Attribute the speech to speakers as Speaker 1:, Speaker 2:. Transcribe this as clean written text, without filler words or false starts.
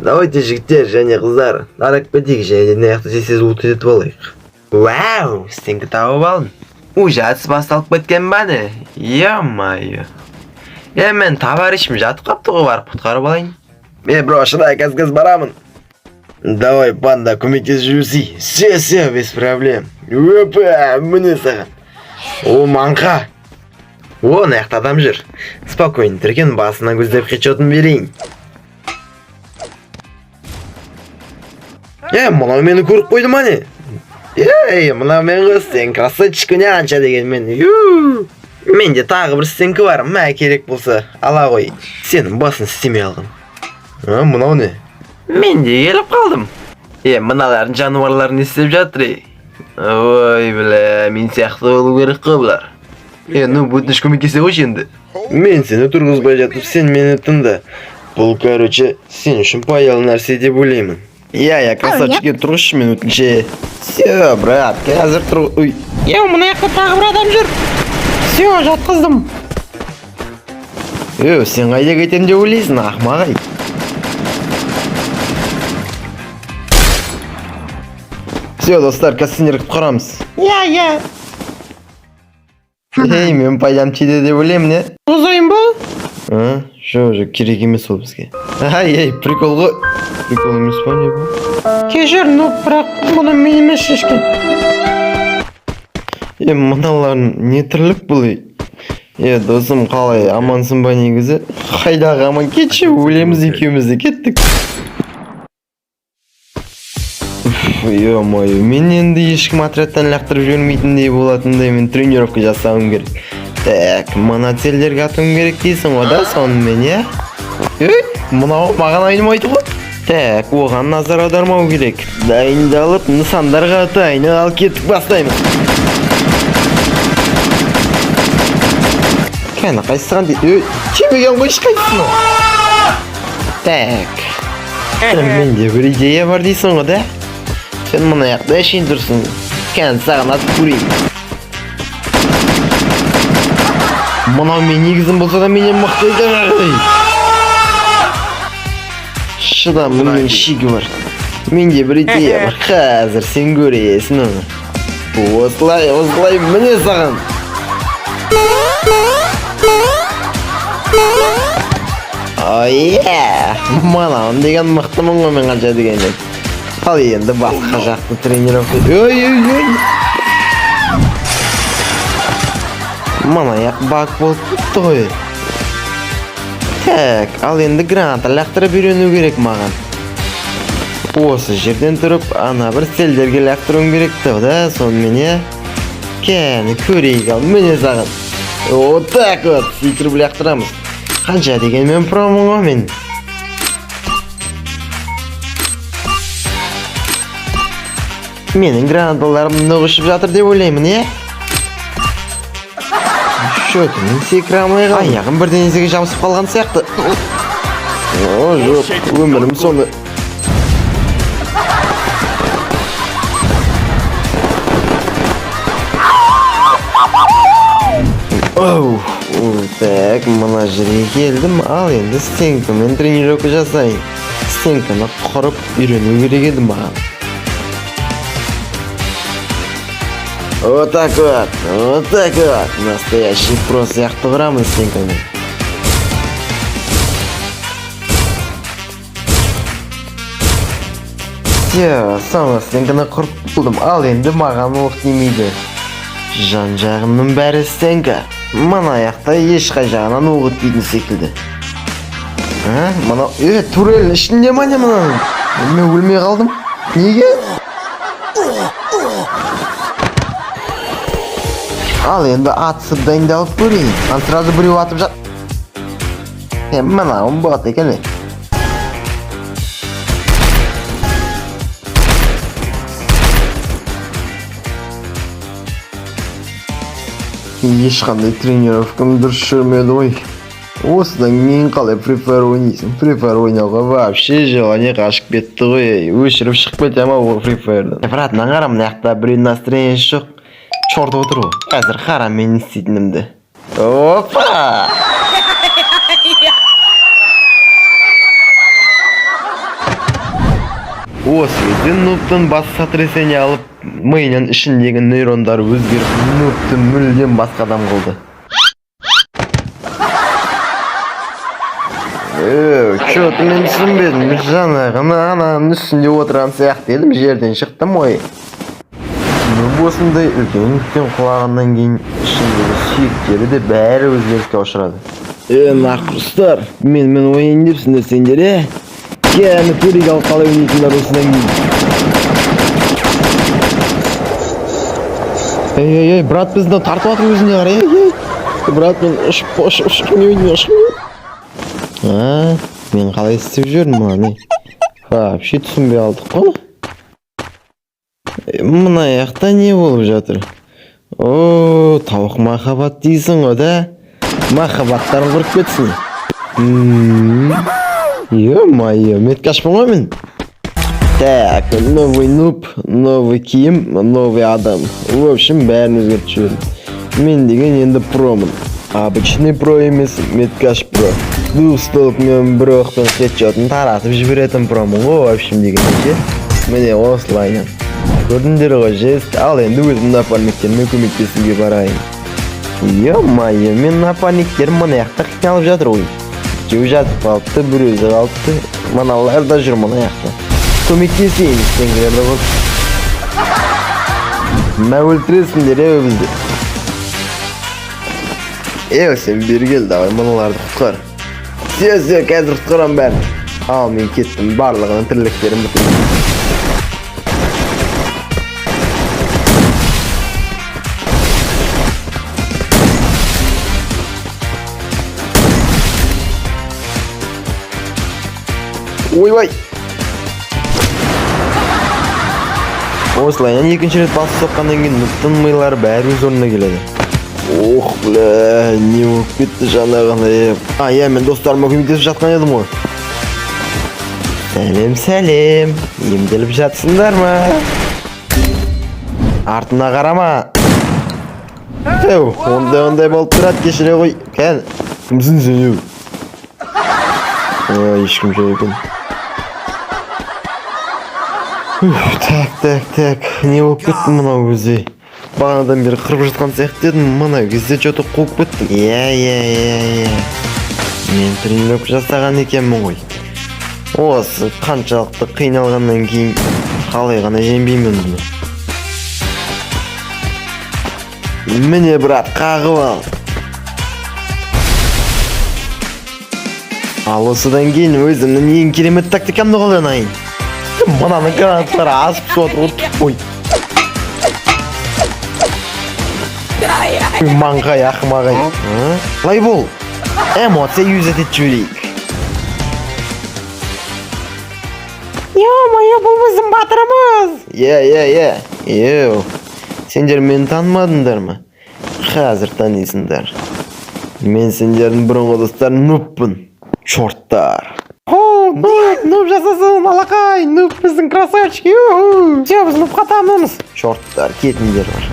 Speaker 1: Давайте жігіттер және қыздар, тарап кетейік және аяқты тез ұлт етіп алайық. Вау, стенкі тауып алдым. Жатыс басталып кеткен бәні. Е-майы. Мен товарищым жатып қапты ғой, барып құтқарып алайын. Бро, шыдай, кәз барамын. Давай, панда, көмектесіп жүрсей. Все, без проблем. Опа, міне саған. О, маңқа. О, наяқты адам жүр. Спокойно, түркен басына көздеп хедшотын берейін. Мынау мені көріп қойды ма не? Мынау мен қыз, сен красавчик не анша деген мен. Менде тағы бір стенкі бар, мә керек болса ала ғой. Сенің басын істемей алғым. Мынау не? Мен де келіп қалдым. Мыналардың жануарларын істеп жатыр. Ой, бля, мен сияқты болу керек қой бұлар. Өтініш көмектесе ғой енді. Мен сені тұрғызбай жатып, сен мені тыңда. Бұл, короче, сен үшін пайдалы нәрсе деп ойлаймын. Красавчик, тұрғызшы мен өтінше. Все, брат, қазір тұрғы... Ой.
Speaker 2: Мына жақта тағы бір адам жүр. Все, жатқыздым.
Speaker 1: Сен қайда кетем деп ойлайсың, ақмағай. Все, достар, қазір құтқарамыз. Мен пайдам тиді деп ойлаймын, не?
Speaker 2: Ұзайын ба?
Speaker 1: Жоқ, керек емес ол бізге. Прикол ғой. Прикол емес па, не бұл?
Speaker 2: Кешір, бірақ мұны мен емес шешкен.
Speaker 1: Мыналарын не тірлік бұл? Досым, қалай, амансың ба негізі? Қайдағы аман, кетші, өлеміз екеумізді кеттік. Ё-мое, мен енді ешкім отрядтан лақтырып жөрмейтіндей болатындай мен тренировка жасауым керек. Так, мына целдерге атуым керек дейсің ғой да, сонымен, мынау маған айнымайды ғой. Так, оған назар аудармау керек. Дайындалып, нысандарға атайын, ал кеттік бастаймыз. Кәні қайсыған дейді? Темеген ғой шықайсың ғой. Так, менде бір идея бар дейсің ғой да? Сен мұны аяқта әшейін тұрсын. Кән саған атып көрейін. Мынау мен негізім болса да менен мықтайды. Шыда мұнымен шигі бар. Менде бір идея бар. Қазір сен көресің оны. Осылай, міне саған. Мынауын деген мықтымын ғой мен қанша дегенмен. Ал енді басқа жақты тренировка. Мына аяқ бак болып тұтты ғой. Так, ал енді граната лақтырып үйрену керек маған. Осы жерден тұрып, ана бір селдерге лақтыруым керек да, сонымен, кәні көрейік ал, міне саған. Так, сөйтіріп лақтырамыз. Қанша деген мен промын ғой мен. Менің гранаталарым нұғышып жатыр деп ойлаймын, Шөтімін секірамай қалды. Аяғым бір денезеге жабысып қалған сияқты. Жоқ, өмірім соны. Так, мына жерге келдім, ал енді стенкамен тренировка жасайын. Стенканы құрып үйрену керек еді маған. Вот так вот. Настоящий про сияқты құрамын стенкамен. Все, соңғы стенканы құрып болдым, ал енді маған оқ демейді. Жан жағымның бәрі стенка. Мына аяқта ешқай жағынан оқ өтпейтін секілді. Мына, турел ішінде ма не мұнаның? Мен өлмей қалдым. Неге? Ал енді атысып дайындалып көрейін. Сразу біреу атып жат. Мынауым бот екен. Ешқандай тренировкам дұрыс жүрмеді ғой. Осыдан кейін қалай Free Fire ойнайсың? Free Fire ойнауға вообще желание қашып кетті ғой. Өшіріп шығып кетем ау Free Fire'дан. Брат, наңарам наяқта біреу настроениесі жоқ. Чорт отыр ғой. Қазір қара мен істейтінімді. Опа! Осы кезде нуптың бас сотрясение алып, миының ішіндегі нейрондар өзгеріп, нупты мүлдем басқа адам қылды. Чё-то мен түсінбедім, жаңағы ананың үстінде отырған сияқты едім, жерден шықтым ой. Осындай үлкен құлағаннан кейін ішіндегі сүйектері де бәрі өзгеріске ұшырады. Нақұрыстар, мен ойын депсіңдер сендер, кәні көрек алып қалай ойнайтындар осыдан кейін. Брат, бізді тартып атыр өзіне қарай, брат, мен ұшып не ойнайын, мен қалай істеп жүрмін мұны? Вообще түсінбей алдық қой. Мына яқта не болып жатыр? Тауық махаббат дейсің ғой да? Махаббаттарын құрып кетсін. Ё-моё, меткашпын ғой мен. Так, новый нуб, новый киім, новый адам. В общем, бәрін өзгертіп жібердім. Мен деген енді промын. Обычный про емес, меткаш про. Двухстолб мен бір оқтың хедшотын таратып жіберетін промын ғой, в общем дегенше. Міне осылайын. Көрдіңдер ғой жест, ал енді өзім напарниктеріме көмектесуге барайын. Ё-моё, мен напарниктерім мына яқта қиналып жатыр ғой. Жеу жатып қалыпты, бір өзі қалыпты. Маналар да жүр мына яқта. Көмектесейін істеңгілерді ғой. Мә өлтіресіңдер бізді. Сен бері кел, давай мұналарды құтқар. Все, қазір құтқарам бәрін. Ал мен кеттім, барлығының тірліктерін бүтін. Ой-ой! Осылайынан екінші рет басып соққаннан кейін нұптың милары бәрі өз орнына келеді. Ох, бля, не болып кетті жаңағыны. Мен достарыма көмектесіп жатқан едім ғой. Сәлем, емделіп жатсыңдар ма? Артына қарама. Ондай болып тұрады, кешіре ғой. Кән, кімсің сен еу? Ешкім жоқ екен. Так, не болып кетті мынау өзі? Бағанадан бері қырып жатқан сияқты едім, мына кезде жоты қуып кеттім. Мен тренировка жасаған екенмін ғой. Осы қаншалықты қиналғаннан кейін қалай ғана жеңбеймін бұны. Міне брат, қағып ал. Ал осыдан кейін өзімнің ең керемет тактикамды қолданайын. Мынаның гранаттары асып суатыр ғой. Маңғай ақымағай. Лай бол, эмоция юзет ет жүрейік.
Speaker 2: Ё-моё, бұл біздің батырымыз.
Speaker 1: Сендер мені танымадыңдар ма? Қазір танисыңдар. Мен сендердің бұрынғы достарын нуппын. Чорттар.
Speaker 2: Нуп жасасын, алақай. Нуп біздің красавчик. Все, біз нупқа танымыз.
Speaker 1: Чорттар, кетіңдер бар.